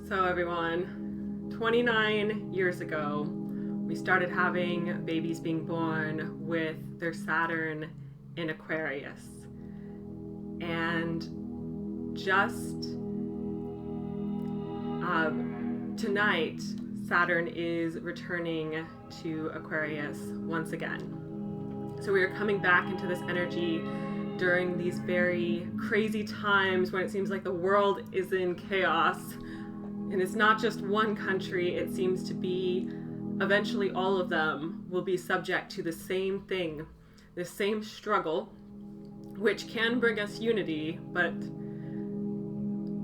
So everyone, 29 years ago, we started having babies being born with their Saturn in Aquarius. And just tonight, Saturn is returning to Aquarius once again. So we are coming back into this energy during these very crazy times when it seems like the world is in chaos. And it's not just one country, it seems to be eventually all of them will be subject to the same thing, the same struggle, which can bring us unity, but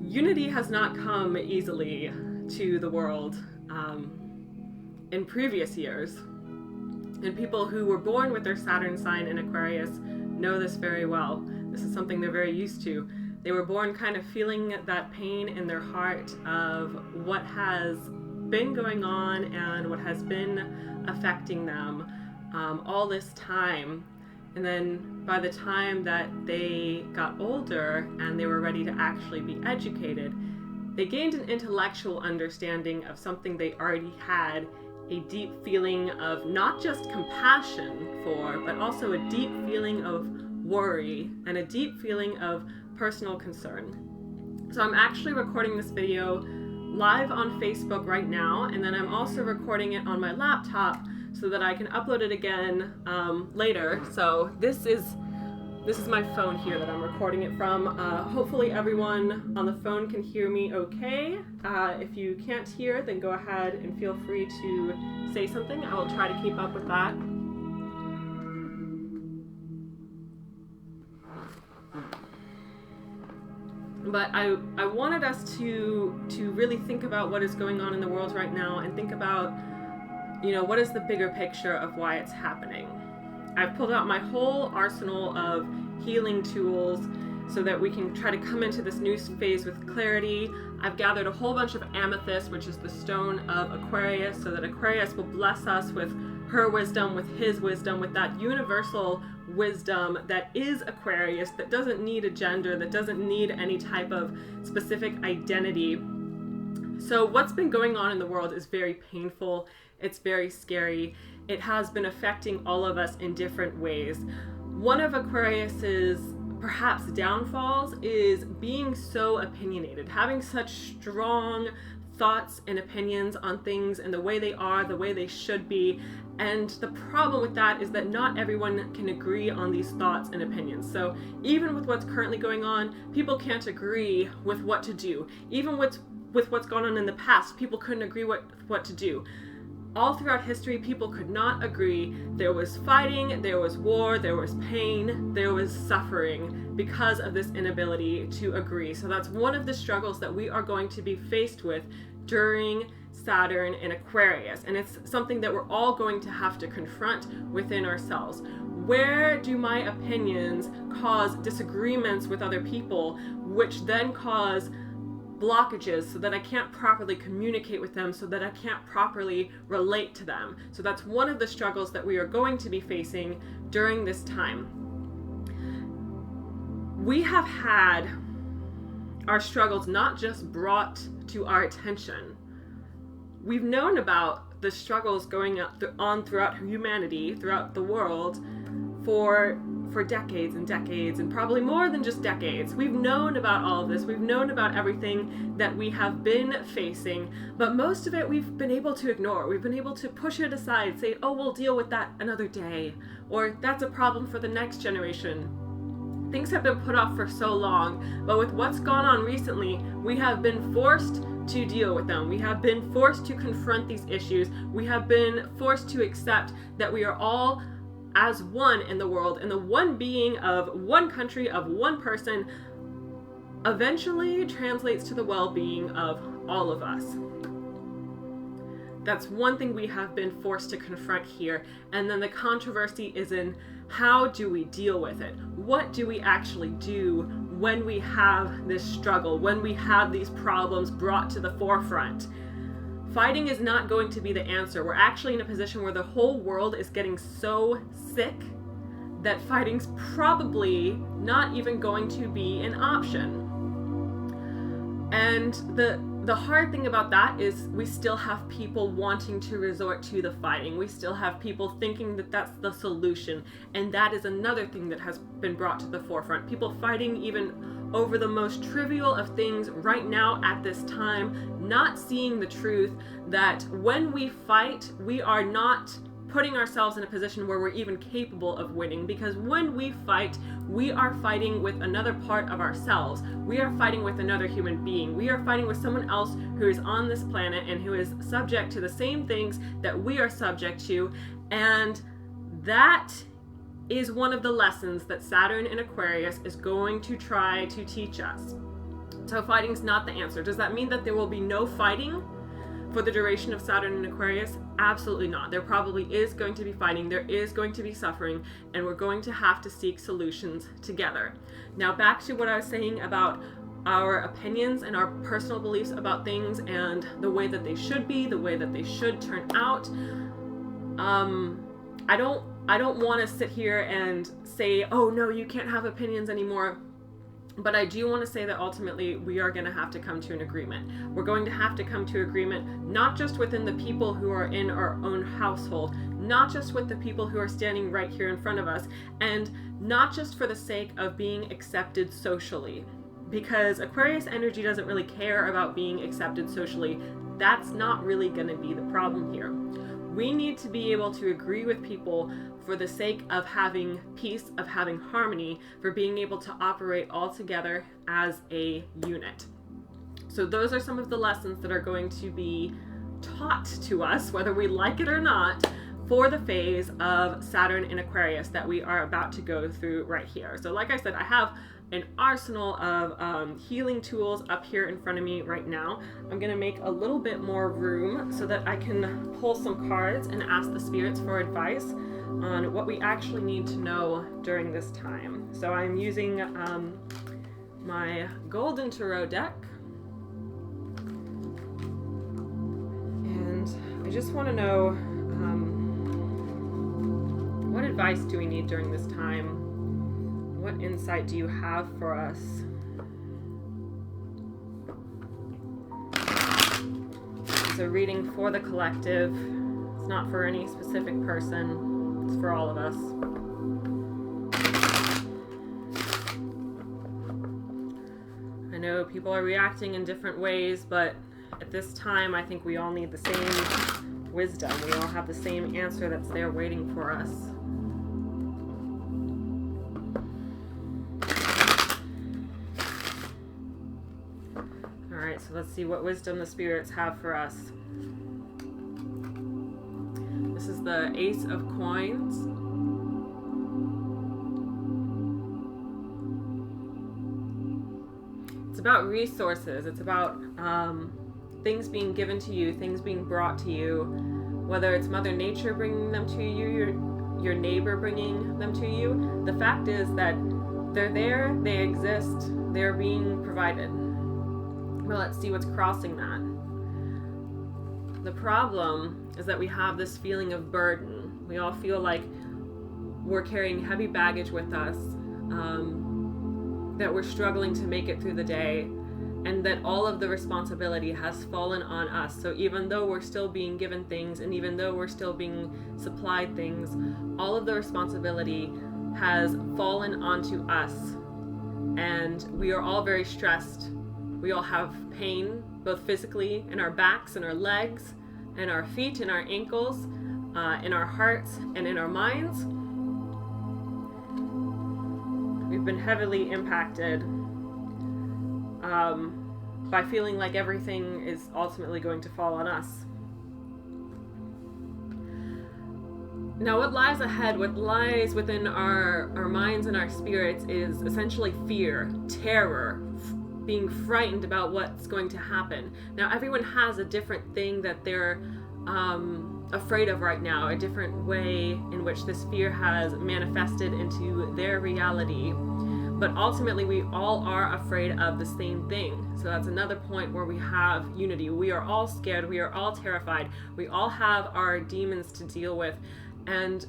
unity has not come easily to the world in previous years. And people who were born with their Saturn sign in Aquarius know this very well. This is something they're very used to. They were born kind of feeling that pain in their heart of what has been going on and what has been affecting them all this time. And then by the time that they got older and they were ready to actually be educated, they gained an intellectual understanding of something they already had a deep feeling of not just compassion for, but also a deep feeling of worry and a deep feeling of personal concern. So I'm actually recording this video live on Facebook right now, and then I'm also recording it on my laptop so that I can upload it again later. So this is my phone here that I'm recording it from. Hopefully everyone on the phone can hear me okay. If you can't hear, then go ahead and feel free to say something. I will try to keep up with that. But I wanted us to really think about what is going on in the world right now and think about, what is the bigger picture of why it's happening. I've pulled out my whole arsenal of healing tools so that we can try to come into this new phase with clarity. I've gathered a whole bunch of amethyst, which is the stone of Aquarius, so that Aquarius will bless us with her wisdom, with his wisdom, with that universal wisdom that is Aquarius, that doesn't need a gender, that doesn't need any type of specific identity. So what's been going on in the world is very painful. It's very scary. It has been affecting all of us in different ways. One of Aquarius's perhaps downfalls is being so opinionated, having such strong thoughts and opinions on things and the way they are, the way they should be. And the problem with that is that not everyone can agree on these thoughts and opinions. So even with what's currently going on, people can't agree with what to do. Even with what's gone on in the past, people couldn't agree what to do. All throughout history, people could not agree. There was fighting, there was war, there was pain, there was suffering because of this inability to agree. So that's one of the struggles that we are going to be faced with during Saturn in Aquarius. And it's something that we're all going to have to confront within ourselves. Where do my opinions cause disagreements with other people, which then cause blockages so that I can't properly communicate with them, so that I can't properly relate to them? So that's one of the struggles that we are going to be facing during this time. We have had our struggles not just brought to our attention. We've known about the struggles going on throughout humanity, throughout the world, for decades and decades, and probably more than just decades. We've known about all of this. We've known about everything that we have been facing, but most of it we've been able to ignore. We've been able to push it aside, say, oh, we'll deal with that another day, or that's a problem for the next generation. Things have been put off for so long, but with what's gone on recently, we have been forced to deal with them. We have been forced to confront these issues. We have been forced to accept that we are all as one in the world, and the one being of one country, of one person, eventually translates to the well-being of all of us. That's one thing we have been forced to confront here. And then the controversy is in how do we deal with it? What do we actually do when we have this struggle, when we have these problems brought to the forefront? Fighting is not going to be the answer. We're actually in a position where the whole world is getting so sick that fighting's probably not even going to be an option. And the hard thing about that is we still have people wanting to resort to the fighting. We still have people thinking that that's the solution. And that is another thing that has been brought to the forefront. People fighting even over the most trivial of things right now at this time, not seeing the truth that when we fight, we are not putting ourselves in a position where we're even capable of winning, because when we fight, we are fighting with another part of ourselves. We are fighting with another human being. We are fighting with someone else who is on this planet and who is subject to the same things that we are subject to. And that is one of the lessons that Saturn in Aquarius is going to try to teach us. So fighting's not the answer. Does that mean that there will be no fighting for the duration of Saturn in Aquarius? Absolutely not. There probably is going to be fighting, there is going to be suffering, and we're going to have to seek solutions together. Now back to what I was saying about our opinions and our personal beliefs about things and the way that they should be, the way that they should turn out. I don't want to sit here and say, oh no, you can't have opinions anymore. But I do want to say that ultimately we are going to have to come to an agreement. We're going to have to come to agreement, not just within the people who are in our own household, not just with the people who are standing right here in front of us, and not just for the sake of being accepted socially. Because Aquarius energy doesn't really care about being accepted socially. That's not really going to be the problem here. We need to be able to agree with people for the sake of having peace, of having harmony, for being able to operate all together as a unit. So those are some of the lessons that are going to be taught to us, whether we like it or not, for the phase of Saturn in Aquarius that we are about to go through right here. So like I said, I have an arsenal of healing tools up here in front of me right now. I'm going to make a little bit more room so that I can pull some cards and ask the spirits for advice on what we actually need to know during this time. So I'm using my Golden Tarot deck, and I just want to know what advice do we need during this time? What insight do you have for us? It's a reading for the collective. It's not for any specific person. It's for all of us. I know people are reacting in different ways, but at this time, I think we all need the same wisdom. We all have the same answer that's there waiting for us. Alright, so let's see what wisdom the spirits have for us. This is the Ace of Coins. It's about resources. It's about things being given to you, things being brought to you, whether it's Mother Nature bringing them to you, your neighbor bringing them to you. The fact is that they're there, they exist, they're being provided. Well, let's see what's crossing that. The problem is that we have this feeling of burden. We all feel like we're carrying heavy baggage with us, that we're struggling to make it through the day, and that all of the responsibility has fallen on us. So even though we're still being given things, and even though we're still being supplied things, all of the responsibility has fallen onto us. And we are all very stressed. We all have pain, both physically in our backs and our legs, and our feet and our ankles, in our hearts and in our minds. We've been heavily impacted by feeling like everything is ultimately going to fall on us. Now, what lies ahead, what lies within our minds and our spirits is essentially fear, terror, being frightened about what's going to happen. Now, everyone has a different thing that they're afraid of right now, a different way in which this fear has manifested into their reality. But ultimately, we all are afraid of the same thing. So that's another point where we have unity. We are all scared. We are all terrified. We all have our demons to deal with. And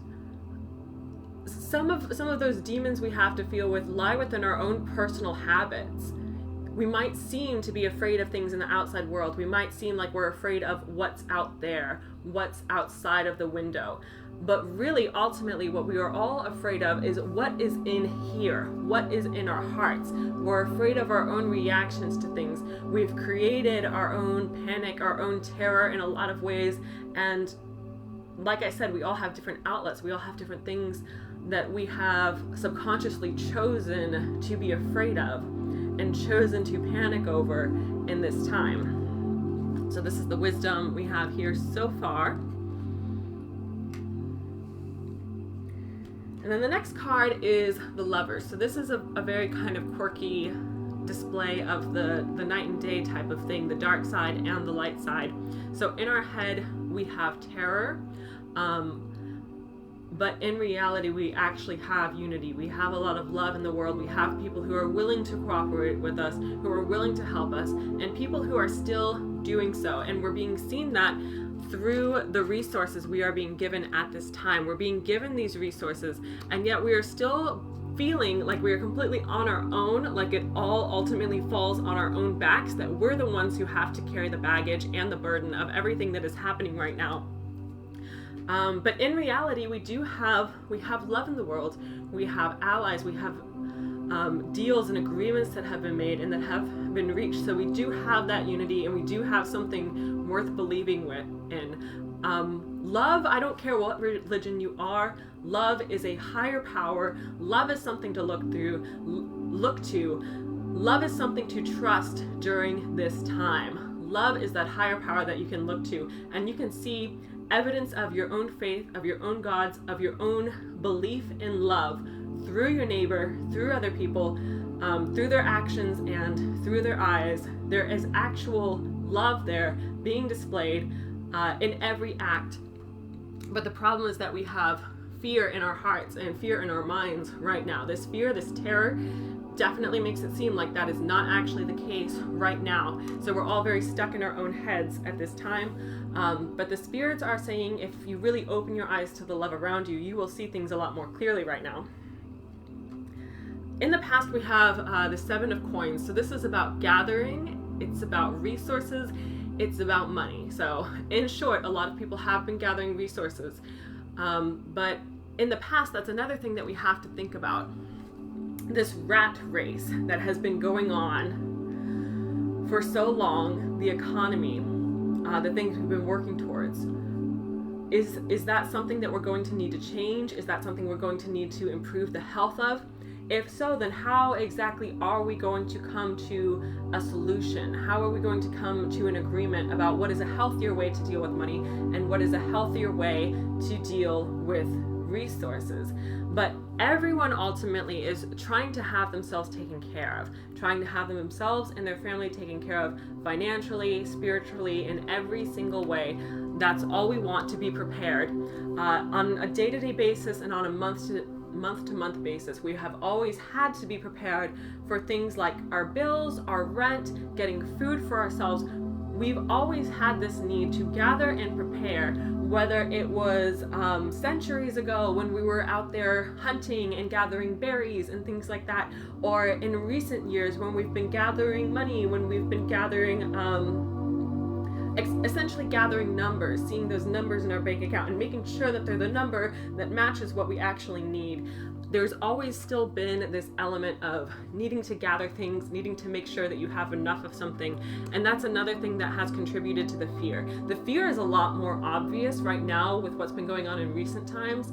some of those demons we have to deal with lie within our own personal habits. we might seem to be afraid of things in the outside world. We might seem like we're afraid of what's out there, what's outside of the window. But really, ultimately, what we are all afraid of is what is in here, what is in our hearts. We're afraid of our own reactions to things. We've created our own panic, our own terror in a lot of ways. And like I said, we all have different outlets. We all have different things that we have subconsciously chosen to be afraid of and chosen to panic over in this time. So this is the wisdom we have here so far. And then the next card is the Lovers. So this is a very kind of quirky display of the night and day type of thing, the dark side and the light side. So in our head, we have terror, but in reality, we actually have unity. We have a lot of love in the world. We have people who are willing to cooperate with us, who are willing to help us, and people who are still doing so. And we're being seen that through the resources we are being given at this time. We're being given these resources, and yet we are still feeling like we are completely on our own, like it all ultimately falls on our own backs, that we're the ones who have to carry the baggage and the burden of everything that is happening right now. But in reality, we have love in the world. We have allies. We have deals and agreements that have been made and that have been reached. So we do have that unity, and we do have something worth believing in. Love, I don't care what religion you are, love is a higher power. Love is something to look to. Love is something to trust during this time. Love is that higher power that you can look to, and you can see evidence of your own faith, of your own gods, of your own belief in love through your neighbor, through other people, through their actions and through their eyes. There is actual love there being displayed in every act. But the problem is that we have fear in our hearts and fear in our minds right now. This fear, this terror, definitely makes it seem like that is not actually the case right now. So we're all very stuck in our own heads at this time. But the spirits are saying if you really open your eyes to the love around you, you will see things a lot more clearly right now. In the past, we have the Seven of Coins. So this is about gathering. It's about resources. It's about money. So in short, a lot of people have been gathering resources. But in the past, that's another thing that we have to think about. This rat race that has been going on for so long, the economy, the things we've been working towards, is that something that we're going to need to change? Is that something we're going to need to improve the health of? If so, then how exactly are we going to come to a solution? How are we going to come to an agreement about what is a healthier way to deal with money and what is a healthier way to deal with resources? But everyone ultimately is trying to have themselves taken care of, trying to have themselves and their family taken care of financially, spiritually, in every single way. That's all we want, to be prepared on a day-to-day basis and on a month-to-month basis. We have always had to be prepared for things like our bills, our rent, getting food for ourselves. We've always had this need to gather and prepare, whether it was centuries ago when we were out there hunting and gathering berries and things like that, or in recent years when we've been gathering money, when we've been gathering essentially gathering numbers, seeing those numbers in our bank account and making sure that they're the number that matches what we actually need. There's always still been this element of needing to gather things, needing to make sure that you have enough of something, and that's another thing that has contributed to the fear. The fear is a lot more obvious right now with what's been going on in recent times,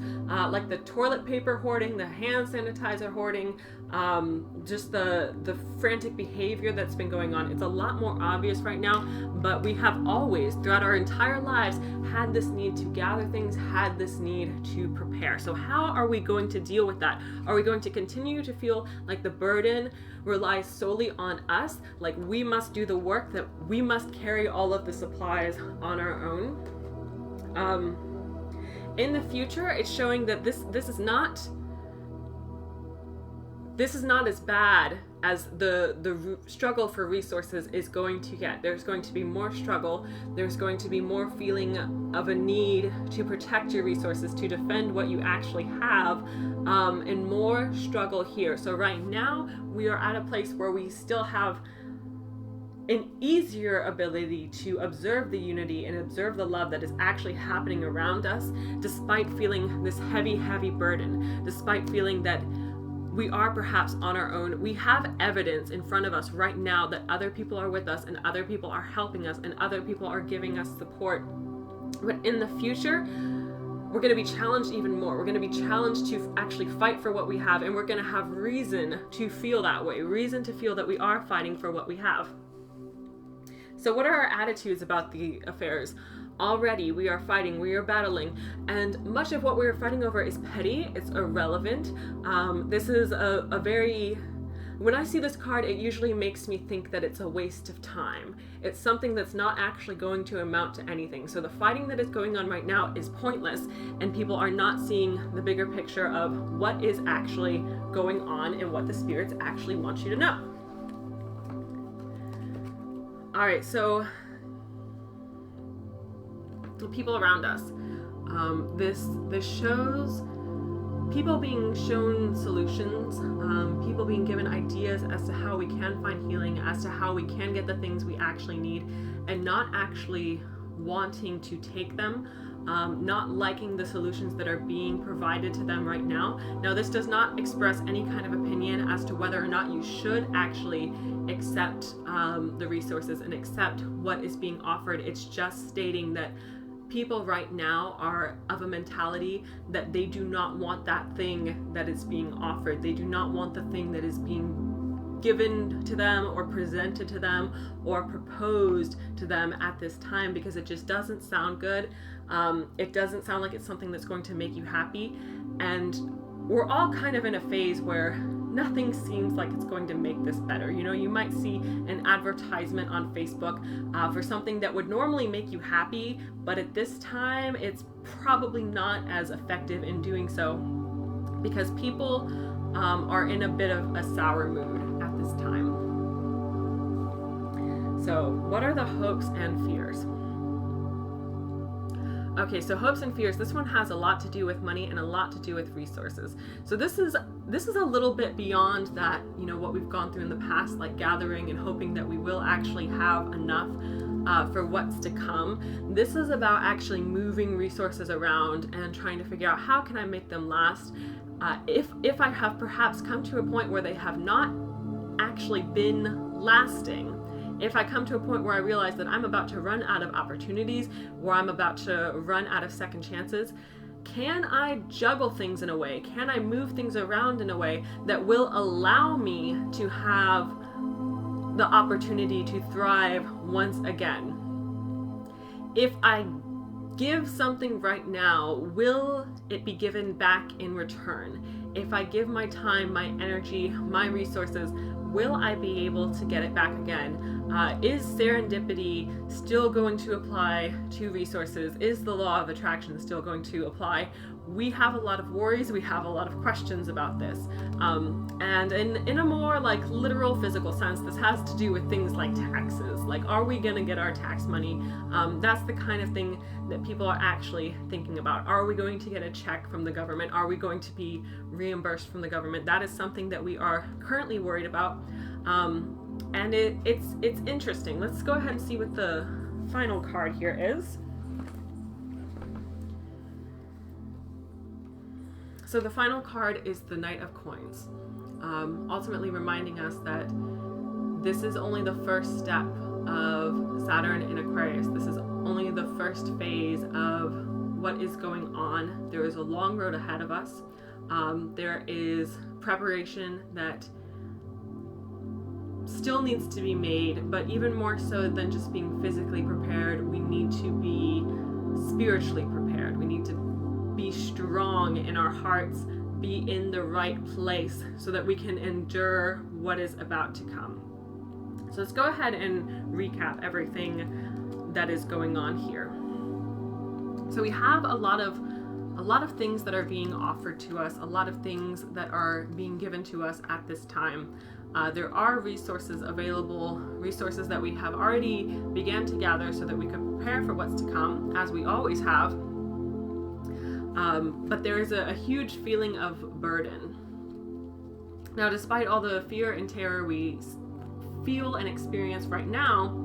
like the toilet paper hoarding, the hand sanitizer hoarding, just the frantic behavior that's been going on. It's a lot more obvious right now, but we have always, throughout our entire lives, had this need to gather things, had this need to prepare. So how are we going to deal with that? Are we going to continue to feel like the burden relies solely on us, like we must do the work, that we must carry all of the supplies on our own? In the future, it's showing that this is not as bad as the struggle for resources is going to get. There's going to be more struggle. There's going to be more feeling of a need to protect your resources, to defend what you actually have, and more struggle here. So right now, we are at a place where we still have an easier ability to observe the unity and observe the love that is actually happening around us, despite feeling this heavy, heavy burden, despite feeling that we are perhaps on our own. We have evidence in front of us right now that other people are with us and other people are helping us and other people are giving us support. But in the future, we're going to be challenged even more. We're going to be challenged to actually fight for what we have, and we're going to have reason to feel that way, reason to feel that we are fighting for what we have. So what are our attitudes about the affairs? Already we are fighting, we are battling, and much of what we are fighting over is petty, it's irrelevant. This is a very, when I see this card, it usually makes me think that it's a waste of time. It's something that's not actually going to amount to anything. So the fighting that is going on right now is pointless, and people are not seeing the bigger picture of what is actually going on and what the spirits actually want you to know. All right, so the people around us. This shows people being shown solutions, people being given ideas as to how we can find healing, as to how we can get the things we actually need, and not actually wanting to take them, not liking the solutions that are being provided to them right now. Now, this does not express any kind of opinion as to whether or not you should actually accept the resources and accept what is being offered. It's just stating that people right now are of a mentality that they do not want that thing that is being offered. They do not want the thing that is being given to them or presented to them or proposed to them at this time, because it just doesn't sound good. It doesn't sound like it's something that's going to make you happy. And we're all kind of in a phase where nothing seems like it's going to make this better. You know, you might see an advertisement on Facebook for something that would normally make you happy, but at this time it's probably not as effective in doing so, because people are in a bit of a sour mood at this time. So what are the hopes and fears? Okay, so hopes and fears, this one has a lot to do with money and a lot to do with resources. So this is a little bit beyond that, you know, what we've gone through in the past, like gathering and hoping that we will actually have enough for what's to come. This is about actually moving resources around and trying to figure out how can I make them last. If I have perhaps come to a point where they have not actually been lasting, if I come to a point where I realize that I'm about to run out of opportunities, or I'm about to run out of second chances, can I juggle things in a way? Can I move things around in a way that will allow me to have the opportunity to thrive once again? If I give something right now, will it be given back in return? If I give my time, my energy, my resources, will I be able to get it back again? Is serendipity still going to apply to resources? Is the law of attraction still going to apply? We have a lot of worries, we have a lot of questions about this. And in a more like literal physical sense, this has to do with things like taxes. Like, are we gonna get our tax money? That's the kind of thing that people are actually thinking about. Are we going to get a check from the government? Are we going to be reimbursed from the government? That is something that we are currently worried about. And it's interesting. Let's go ahead and see what the final card here is. So the final card is the Knight of Coins, ultimately reminding us that this is only the first step of Saturn in Aquarius. This is only the first phase of what is going on. There is a long road ahead of us. There is preparation that still needs to be made, but even more so than just being physically prepared, we need to be spiritually prepared. We need to be strong in our hearts, be in the right place so that we can endure what is about to come. So let's go ahead and recap everything that is going on here. So we have a lot of things that are being offered to us, a lot of things that are being given to us at this time. There are resources available, resources that we have already began to gather so that we can prepare for what's to come, as we always have. But there is a huge feeling of burden. Now, despite all the fear and terror we feel and experience right now,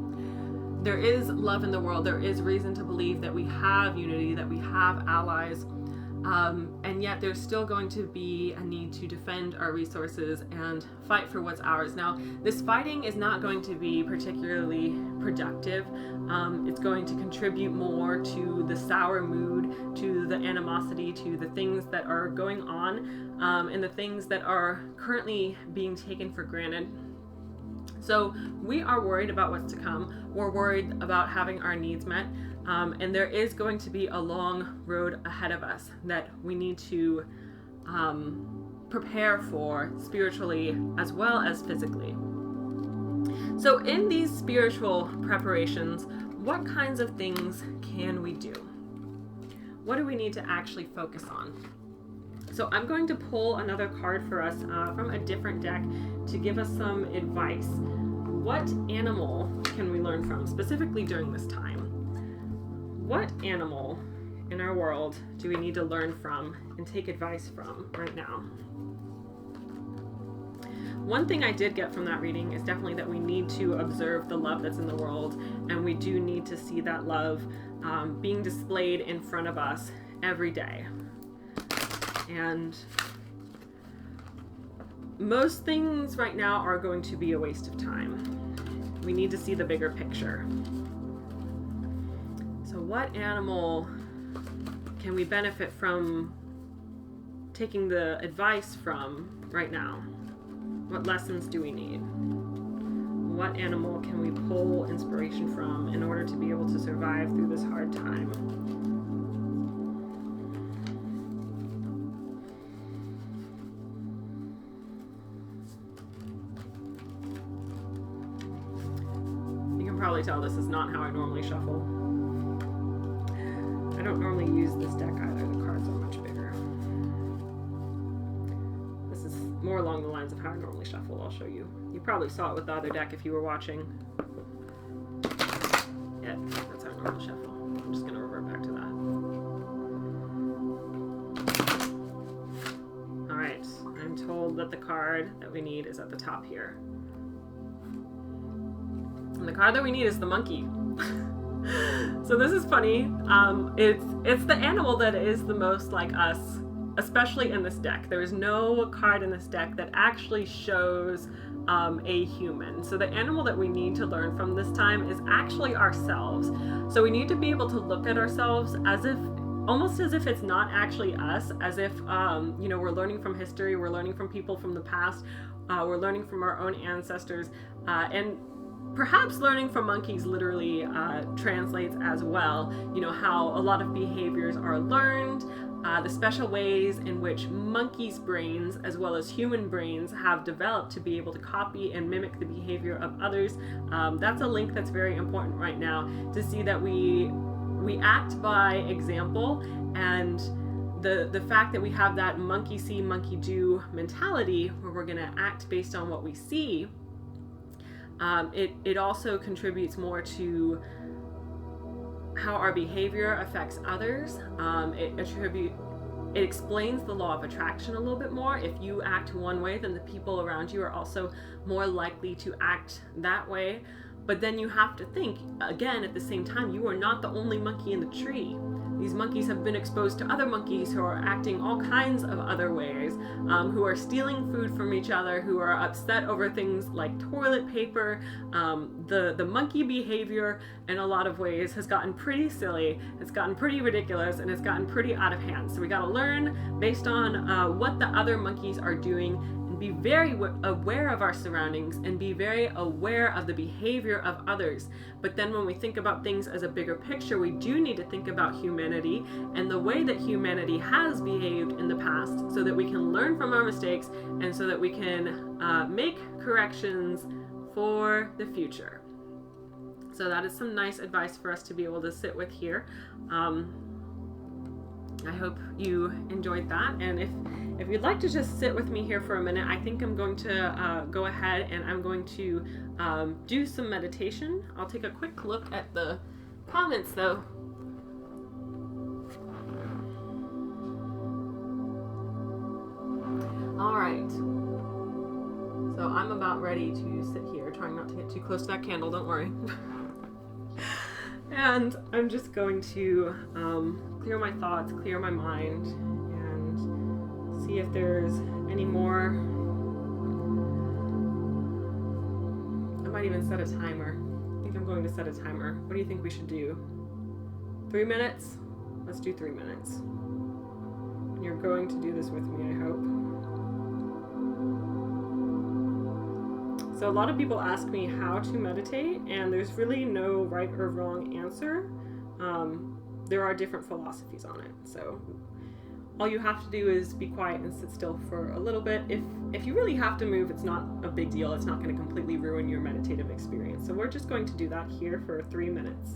there is love in the world. There is reason to believe that we have unity, that we have allies, and yet there's still going to be a need to defend our resources and fight for what's ours. Now, this fighting is not going to be particularly productive. It's going to contribute more to the sour mood, to the animosity, to the things that are going on, and the things that are currently being taken for granted. So we are worried about what's to come. We're worried about having our needs met. And there is going to be a long road ahead of us that we need to prepare for spiritually as well as physically. So in these spiritual preparations, what kinds of things can we do? What do we need to actually focus on? So I'm going to pull another card for us from a different deck to give us some advice. What animal can we learn from, specifically during this time? What animal in our world do we need to learn from and take advice from right now? One thing I did get from that reading is definitely that we need to observe the love that's in the world, and we do need to see that love being displayed in front of us every day. And most things right now are going to be a waste of time. We need to see the bigger picture. So what animal can we benefit from taking the advice from right now? What lessons do we need? What animal can we pull inspiration from in order to be able to survive through this hard time? You can probably tell this is not how I normally shuffle. I don't normally use this deck either. The cards are much bigger. This is more along the lines of how I normally shuffle. I'll show you. You probably saw it with the other deck if you were watching. Yeah, that's how I normally shuffle. I'm just going to revert back to that. Alright, I'm told that the card that we need is at the top here. And the card that we need is the monkey. So this is funny. It's the animal that is the most like us, especially in this deck. There is no card in this deck that actually shows a human. So the animal that we need to learn from this time is actually ourselves. So we need to be able to look at ourselves as if, almost as if it's not actually us, as if we're learning from history, we're learning from people from the past, we're learning from our own ancestors, and perhaps learning from monkeys literally translates as well, how a lot of behaviors are learned, the special ways in which monkeys' brains as well as human brains have developed to be able to copy and mimic the behavior of others. That's a link that's very important right now, to see that we act by example, and the fact that we have that monkey see, monkey do mentality where we're going to act based on what we see. It also contributes more to how our behavior affects others. It explains the law of attraction a little bit more. If you act one way, then the people around you are also more likely to act that way. But then you have to think, again, at the same time, you are not the only monkey in the tree. These monkeys have been exposed to other monkeys who are acting all kinds of other ways, who are stealing food from each other, who are upset over things like toilet paper. The monkey behavior in a lot of ways has gotten pretty silly, it's gotten pretty ridiculous, and it's gotten pretty out of hand. So we got to learn based on what the other monkeys are doing, and be very aware of our surroundings, and be very aware of the behavior of others. But then when we think about things as a bigger picture, we do need to think about humanity and the way that humanity has behaved in the past, so that we can learn from our mistakes and so that we can make corrections for the future. So that is some nice advice for us to be able to sit with here. I hope you enjoyed that, and if you'd like to just sit with me here for a minute, I think I'm going to go ahead and I'm going to do some meditation. I'll take a quick look at the comments though. All right. So I'm about ready to sit here, trying not to get too close to that candle, don't worry. And I'm just going to clear my thoughts, clear my mind, and see if there's any more. I might even set a timer. I think I'm going to set a timer. What do you think we should do? 3 minutes? Let's do 3 minutes. You're going to do this with me, I hope. So a lot of people ask me how to meditate, and there's really no right or wrong answer. There are different philosophies on it. So all you have to do is be quiet and sit still for a little bit. If you really have to move, it's not a big deal. It's not going to completely ruin your meditative experience. So we're just going to do that here for 3 minutes.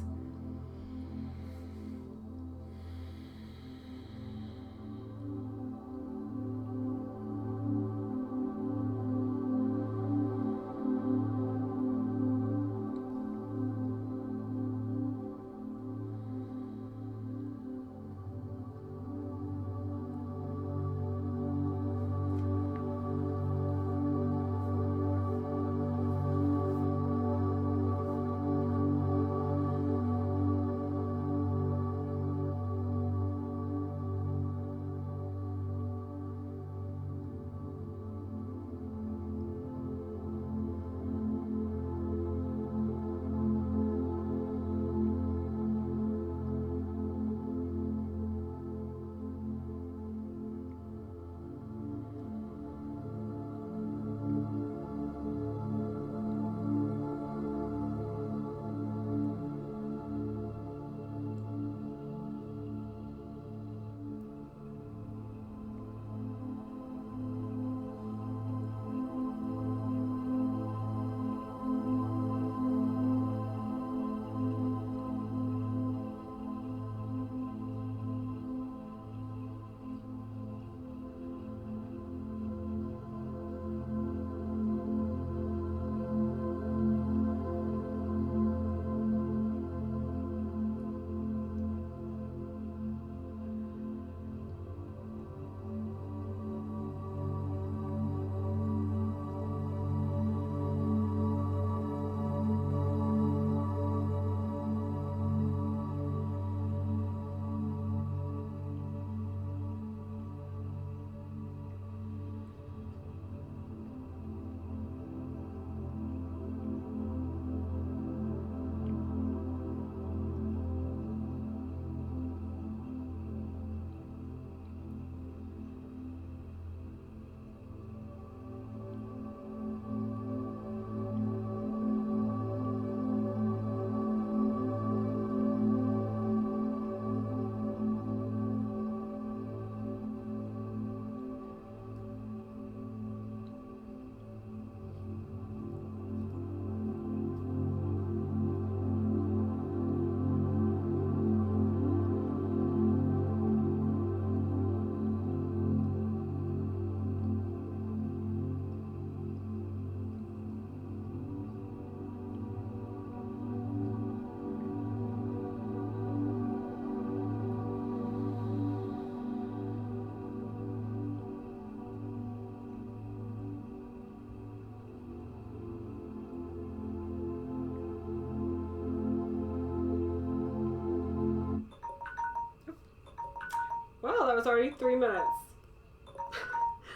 Well, that was already 3 minutes.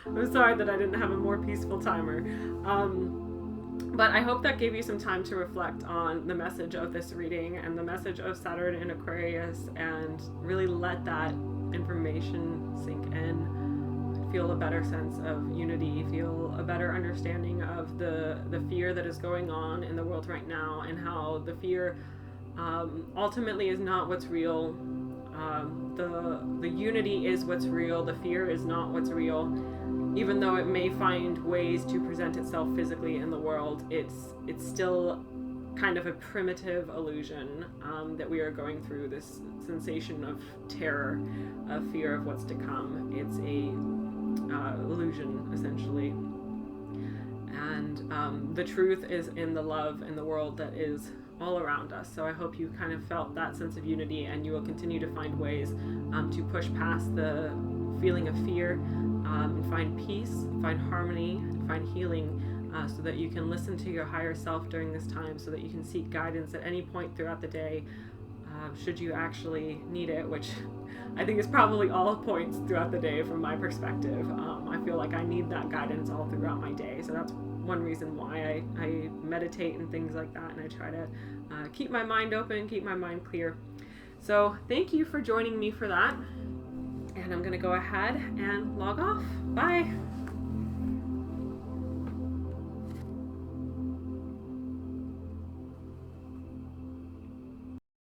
I'm sorry that I didn't have a more peaceful timer. But I hope that gave you some time to reflect on the message of this reading and the message of Saturn in Aquarius, and really let that information sink in. Feel a better sense of unity, feel a better understanding of the fear that is going on in the world right now, and how the fear ultimately is not what's real. The unity is what's real. The fear is not what's real. Even though it may find ways to present itself physically in the world, it's still kind of a primitive illusion that we are going through, this sensation of terror, of fear of what's to come. It's a illusion, essentially. And the truth is in the love in the world that is all around us. So I hope you kind of felt that sense of unity, and you will continue to find ways to push past the feeling of fear and find peace, find harmony, and find healing so that you can listen to your higher self during this time, so that you can seek guidance at any point throughout the day, should you actually need it, which I think is probably all points throughout the day from my perspective. I feel like I need that guidance all throughout my day, so that's one reason why I meditate and things like that, and I try to keep my mind open, keep my mind clear. So thank you for joining me for that, and I'm going to go ahead and log off. Bye!